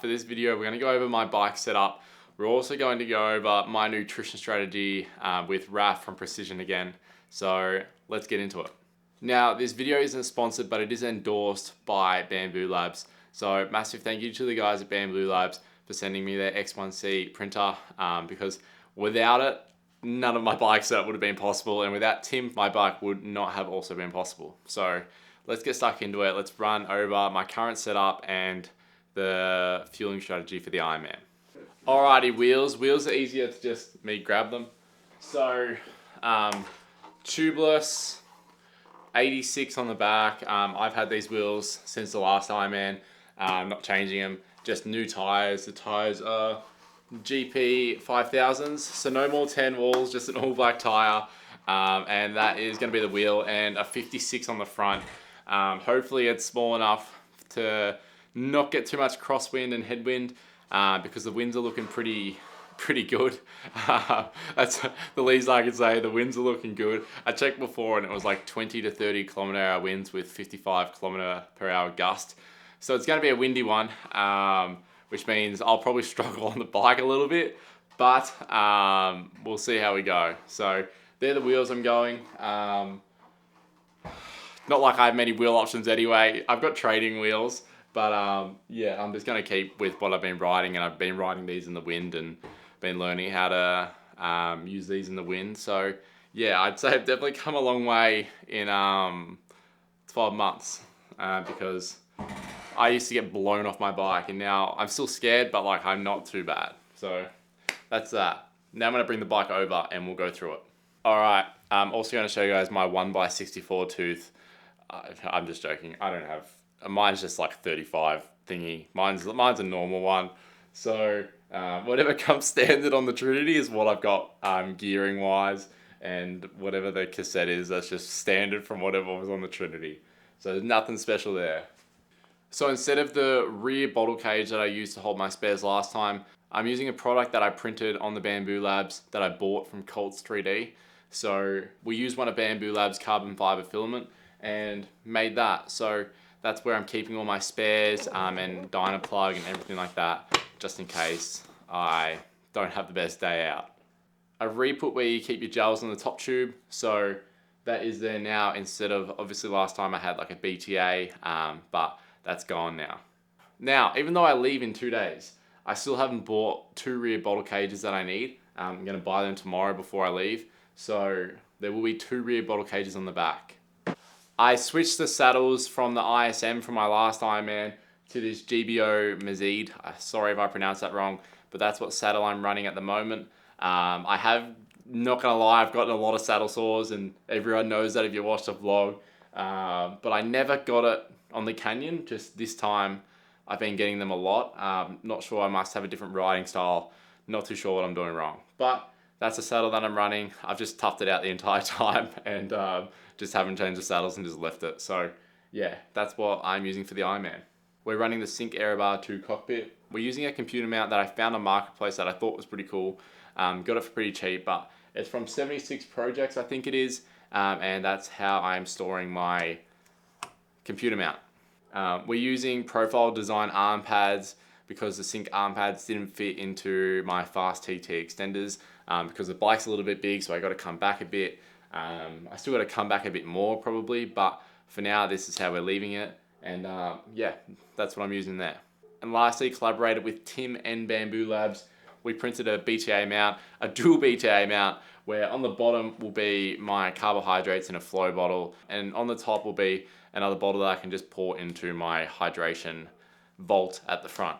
for this video, we're going to go over my bike setup. We're also going to go over my nutrition strategy with Raf from Precision again. So let's get into it. Now, this video isn't sponsored, but it is endorsed by Bamboo Labs. So massive thank you to the guys at Bamboo Labs for sending me their X1C printer because without it, none of my bike setup would have been possible. And without Tim, my bike would not have also been possible. So let's get stuck into it. Let's run over my current setup and the fueling strategy for the Ironman. Alrighty, wheels. Wheels are easier to just me grab them. So, tubeless, 86 on the back. I've had these wheels since the last Ironman. Not changing them, just new tires. The tires are GP 5000s, so no more 10 walls, just an all black tire. And that is going to be the wheel, and a 56 on the front. Hopefully it's small enough to not get too much crosswind and headwind because the winds are looking pretty good. That's the least I can say. The winds are looking good. I checked before and it was like 20 to 30 kilometer-hour winds with 55 kilometer-per-hour gust. So it's going to be a windy one, which means I'll probably struggle on the bike a little bit, but we'll see how we go. So they're the wheels I'm going. Not like I have many wheel options anyway. I've got trading wheels, but yeah, I'm just going to keep with what I've been riding, and I've been riding these in the wind and been learning how to use these in the wind. So yeah, I'd say I've definitely come a long way in 12 months because I used to get blown off my bike, and now I'm still scared, but like I'm not too bad. So that's that. Now I'm going to bring the bike over and we'll go through it. All right, I'm also going to show you guys my 1x64 tooth. I'm just joking. I don't have, mine's just like 35 thingy. Mine's a normal one. So whatever comes standard on the Trinity is what I've got gearing wise, and whatever the cassette is, that's just standard from whatever was on the Trinity. So there's nothing special there. So instead of the rear bottle cage that I used to hold my spares last time, I'm using a product that I printed on the Bamboo Labs that I bought from Colts 3D. So we used one of Bamboo Labs carbon fiber filament and made that. So that's where I'm keeping all my spares and Dynaplug and everything like that, just in case I don't have the best day out. I've re-put where you keep your gels in the top tube, so that is there now instead of, obviously last time I had like a BTA, but that's gone now. Now, even though I leave in 2 days, I still haven't bought 2 rear bottle cages that I need. I'm going to buy them tomorrow before I leave, so there will be 2 rear bottle cages on the back. I switched the saddles from the ISM from my last Ironman to this GBO Mazid. Sorry if I pronounced that wrong, but that's what saddle I'm running at the moment. I have, not gonna lie, I've gotten a lot of saddle sores, and everyone knows that if you watch the vlog. But I never got it on the Canyon. Just this time, I've been getting them a lot. Not sure, I must have a different riding style. Not too sure what I'm doing wrong. But that's the saddle that I'm running. I've just toughed it out the entire time and just haven't changed the saddles and just left it. So yeah, that's what I'm using for the Ironman. We're running the Sync Aerobar 2 cockpit. We're using a computer mount that I found on Marketplace that I thought was pretty cool. Got it for pretty cheap, but it's from 76 Projects, I think it is. And that's how I'm storing my computer mount. We're using Profile Design arm pads because the Sync arm pads didn't fit into my Fast TT extenders because the bike's a little bit big, so I got to come back a bit. I still got to come back a bit more probably, but for now this is how we're leaving it, and yeah, that's what I'm using there. And lastly, collaborated with Tim and Bamboo Labs. We printed a BTA mount, a dual BTA mount, where on the bottom will be my carbohydrates in a flow bottle, and on the top will be another bottle that I can just pour into my hydration vault at the front.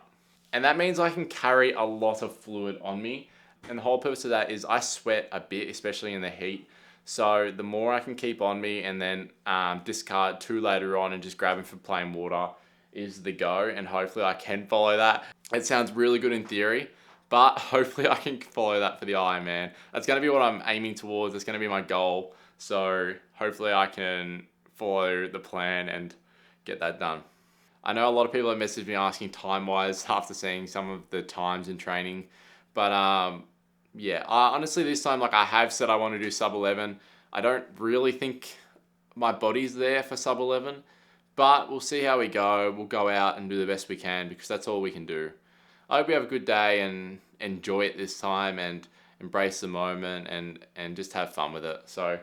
And that means I can carry a lot of fluid on me, and the whole purpose of that is I sweat a bit, especially in the heat. So the more I can keep on me and then discard 2 later on and just grab them for plain water is the go, and hopefully I can follow that. It sounds really good in theory, but hopefully I can follow that for the Ironman. That's going to be what I'm aiming towards. That's going to be my goal. So hopefully I can follow the plan and get that done. I know a lot of people have messaged me asking time-wise after seeing some of the times in training, but yeah, honestly this time, like, I have said I want to do sub 11. I don't really think my body's there for sub 11, but we'll see how we go. We'll go out and do the best we can because that's all we can do. I hope you have a good day and enjoy it this time and embrace the moment and just have fun with it. So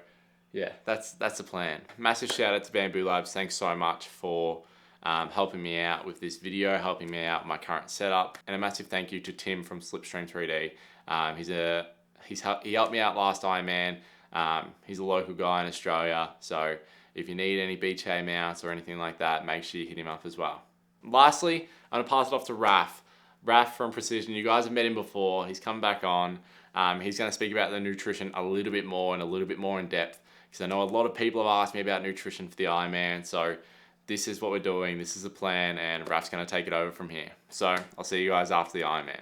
yeah, that's the plan. Massive shout out to Bamboo Labs. Thanks so much for helping me out with this video, helping me out with my current setup, and a massive thank you to Tim from Slipstream 3D. He helped me out last Ironman. He's a local guy in Australia, so if you need any BHA mounts or anything like that, make sure you hit him up as well. Lastly, I'm gonna pass it off to Raf. Raf from Precision. You guys have met him before. He's come back on. He's going to speak about the nutrition a little bit more and a little bit more in depth, because I know a lot of people have asked me about nutrition for the Ironman. So this is what we're doing. This is the plan, and Raf's going to take it over from here. So I'll see you guys after the Ironman.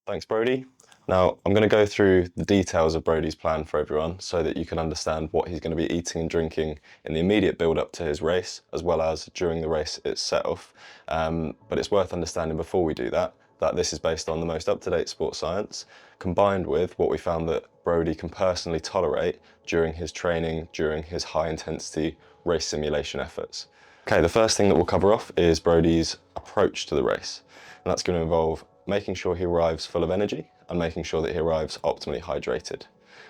Thanks, Brody. Now, I'm going to go through the details of Brody's plan for everyone so that you can understand what he's going to be eating and drinking in the immediate build-up to his race, as well as during the race itself. But it's worth understanding before we do that this is based on the most up-to-date sports science, combined with what we found that Brody can personally tolerate during his training, during his high-intensity race simulation efforts. Okay, the first thing that we'll cover off is Brody's approach to the race, and that's going to involve making sure he arrives full of energy and making sure that he arrives optimally hydrated.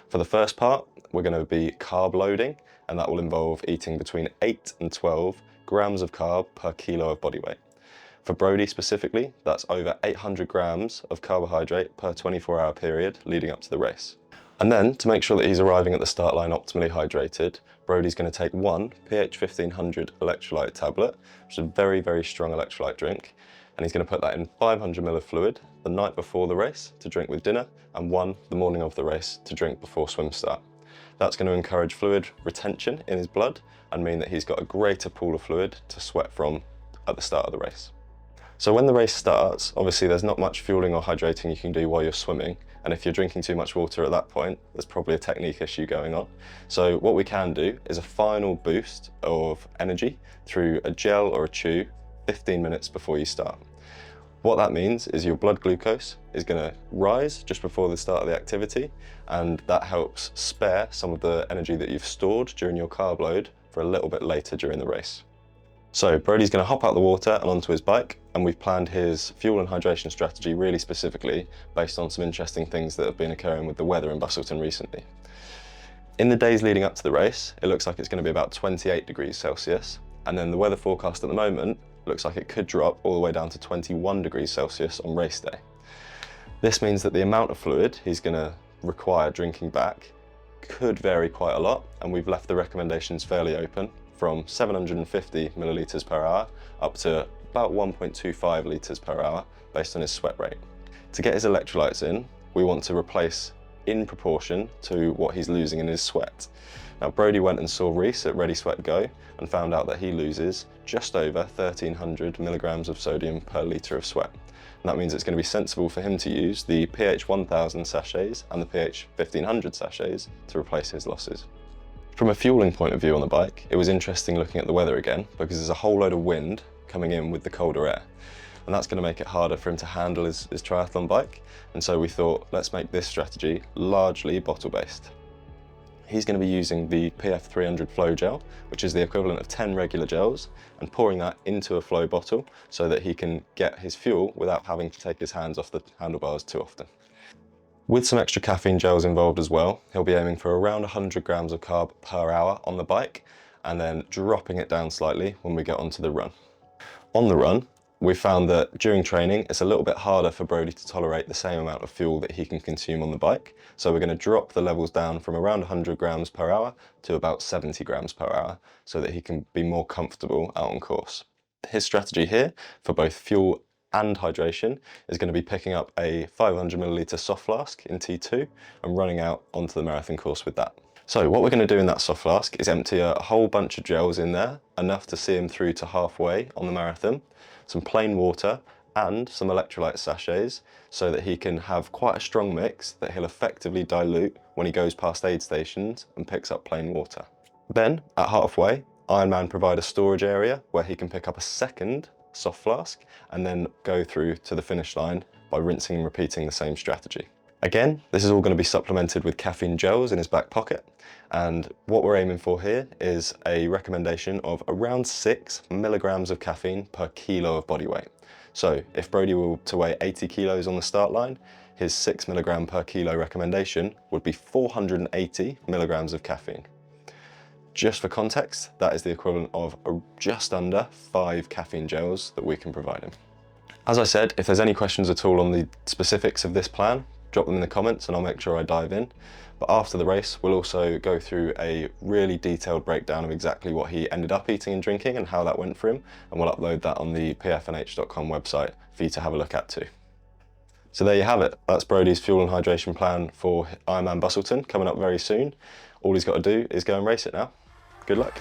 For the first part, we're going to be carb loading, and that will involve eating between 8 and 12 grams of carb per kilo of body weight. For Brody specifically, that's over 800 grams of carbohydrate per 24-hour period leading up to the race. And then, to make sure that he's arriving at the start line optimally hydrated, Brody's going to take one pH 1500 electrolyte tablet, which is a very, very strong electrolyte drink, and he's going to put that in 500 ml of fluid the night before the race to drink with dinner, and one the morning of the race to drink before swim start. That's going to encourage fluid retention in his blood and mean that he's got a greater pool of fluid to sweat from at the start of the race. So when the race starts, obviously there's not much fueling or hydrating you can do while you're swimming, and if you're drinking too much water at that point, there's probably a technique issue going on. So what we can do is a final boost of energy through a gel or a chew 15 minutes before you start. What that means is your blood glucose is going to rise just before the start of the activity, and that helps spare some of the energy that you've stored during your carb load for a little bit later during the race. So Brody's going to hop out the water and onto his bike, and we've planned his fuel and hydration strategy really specifically based on some interesting things that have been occurring with the weather in Busselton recently. In the days leading up to the race, it looks like it's going to be about 28 degrees Celsius, and then the weather forecast at the moment looks like it could drop all the way down to 21 degrees Celsius on race day. This means that the amount of fluid he's going to require drinking back could vary quite a lot, and we've left the recommendations fairly open, from 750 millilitres per hour up to about 1.25 litres per hour based on his sweat rate. To get his electrolytes in, we want to replace in proportion to what he's losing in his sweat. Now, Brody went and saw Reese at Ready Sweat Go and found out that he loses just over 1300 milligrams of sodium per litre of sweat. And that means it's going to be sensible for him to use the pH 1000 sachets and the pH 1500 sachets to replace his losses. From a fueling point of view on the bike, it was interesting looking at the weather again, because there's a whole load of wind coming in with the colder air. And that's going to make it harder for him to handle his triathlon bike. And so we thought, let's make this strategy largely bottle-based. He's going to be using the PF 300 flow gel, which is the equivalent of 10 regular gels, and pouring that into a flow bottle so that he can get his fuel without having to take his hands off the handlebars too often. With some extra caffeine gels involved as well, he'll be aiming for around 100 grams of carb per hour on the bike, and then dropping it down slightly when we get onto the run. On the run, we found that during training, it's a little bit harder for Brody to tolerate the same amount of fuel that he can consume on the bike. So we're going to drop the levels down from around 100 grams per hour to about 70 grams per hour so that he can be more comfortable out on course. His strategy here for both fuel and hydration is going to be picking up a 500 milliliter soft flask in T2 and running out onto the marathon course with that. So what we're going to do in that soft flask is empty a whole bunch of gels in there, enough to see him through to halfway on the marathon, some plain water and some electrolyte sachets so that he can have quite a strong mix that he'll effectively dilute when he goes past aid stations and picks up plain water. Then at halfway, Ironman provide a storage area where he can pick up a second soft flask and then go through to the finish line by rinsing and repeating the same strategy. Again, this is all going to be supplemented with caffeine gels in his back pocket, and what we're aiming for here is a recommendation of around 6 milligrams of caffeine per kilo of body weight. So if Brody were to weigh 80 kilos on the start line, his 6 milligram per kilo recommendation would be 480 milligrams of caffeine. Just for context, that is the equivalent of just under 5 caffeine gels that we can provide him. As I said, if there's any questions at all on the specifics of this plan, drop them in the comments and I'll make sure I dive in. But after the race, we'll also go through a really detailed breakdown of exactly what he ended up eating and drinking and how that went for him. And we'll upload that on the pfnh.com website for you to have a look at too. So there you have it. That's Brody's fuel and hydration plan for Ironman Busselton, coming up very soon. All he's got to do is go and race it now. Good luck.